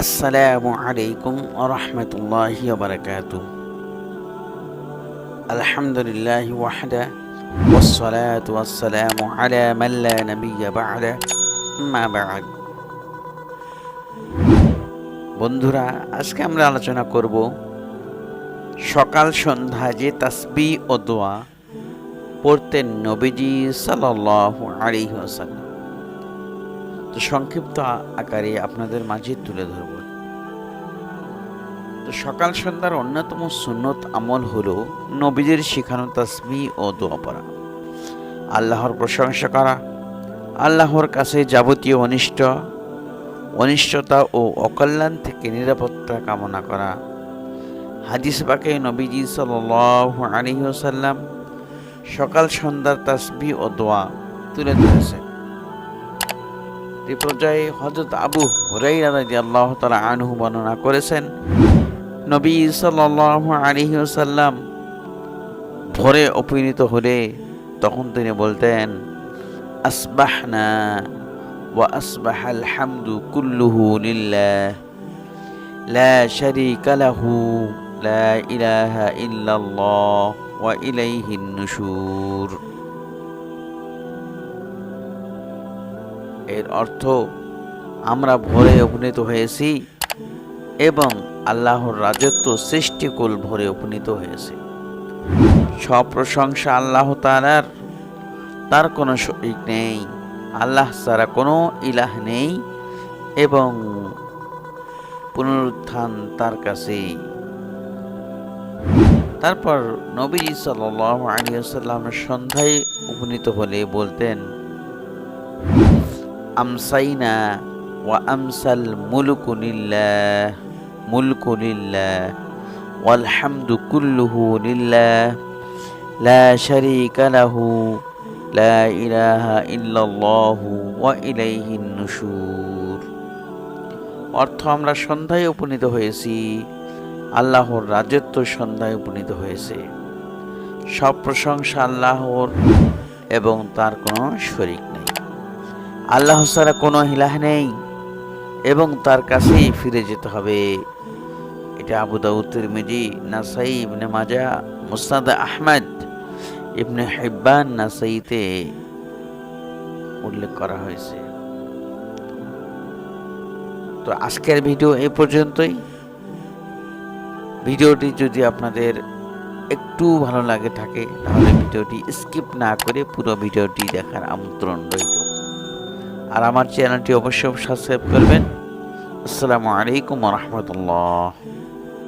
আসসালামু আলাইকুম ওয়া রাহমাতুল্লাহি ওয়া বারাকাতুহু। আলহামদুলিল্লাহি ওয়াহদা ওয়াসসালাতু ওয়াসসালামু আলা মান লা নাবিয়্যা বা'দা, আম্মা বা'দ। বন্ধুরা, আজকে আমরা আলোচনা করব সকাল সন্ধ্যা যে তাসবিহ ও দোয়া পড়তেন নবীজি সাল্লাল্লাহু আলাইহি ওয়াসাল্লাম। তো সংক্ষিপ্ত আকারে আপনাদের মাঝে তুলে ধরব। তো সকাল সন্ধ্যার অন্যতম সুন্নত আমল হলো নবীজির শিখানো তাসবিহ ও দোয়া পড়া, আল্লাহর প্রশংসা করা, আল্লাহর কাছে যাবতীয় অনিষ্টতা ও অকল্যাণ থেকে নিরাপত্তা কামনা করা। হাদিস পাকে নবীজি সাল্লাল্লাহু আলাইহি ওয়াসাল্লাম সকাল সন্ধ্যার তাসবিহ ও দোয়া তুলে ধরেছেন। এই পর্যায়ে হযরত আবু হুরায়রা রাদিয়াল্লাহু তাআলা আনহু বর্ণনা করেছেন, নবী সাল্লাল্লাহু আলাইহি ওয়াসাল্লাম ভোরে উপনীত হলে তখন তিনি বলতেন, আসবাহনা ওয়া আসবাহাল হামদু কুল্লুহু লিল্লাহ লা শারীকা লাহু লা ইলাহা ইল্লাল্লাহ ওয়া ইলাইহিন নুশুর। এর অর্থ, আমরা ভোরে উপনীত হয়েছি এবং আল্লাহর রাজত্ব সৃষ্টিকুল ভরে উপনীত হয়েছে। সব প্রশংসা আল্লাহ তাআলার, তার কোনো শরীক নেই, আল্লাহ ছাড়া কোনো ইলাহ নেই এবং পুনরুত্থান তার কাছেই। তারপর নবী সাল্লাল্লাহু আলাইহি ওয়াসাল্লাম সন্ধ্যায় উপনীত হলে বলতেন, আমসাইনা ওয়া আমসাল মুলকু লিল্লাহ ওয়াল হামদু কুল্লুহু লিল্লাহ লা শারীকা লাহু লা ইলাহা ইল্লাল্লাহু ওয়া ইলাইহিন নুশুর। অর্থ, আমরা সন্ধ্যায় উপনীত হয়েছি, আল্লাহর রাজত্ব সন্ধ্যায় উপনীত হয়েছে। সব প্রশংসা আল্লাহর এবং তার কোনো শরীক নেই। আল্লাহ ছাড়া কোনো ইলাহ নেই এবং তার কাছেই ফিরে যেতে হবে। এটা আবু দাউদ, তিরমিজি, নাসাই, ইবনে মাজাহ, মুসনাদ আহমদ, ইবনে হিব্বান, নাসাইতে উল্লেখ করা হয়েছে। তো আজকের ভিডিও এই পর্যন্তই। ভিডিওটি যদি আপনাদের একটু ভালো লাগে থাকে তাহলে ভিডিওটি স্কিপ না করে পুরো ভিডিওটি দেখার আমন্ত্রণ রইল। আর আমার চ্যানেলটি অবশ্যই সাবস্ক্রাইব করবেন। আসসালামু আলাইকুম ওয়া রাহমাতুল্লাহ।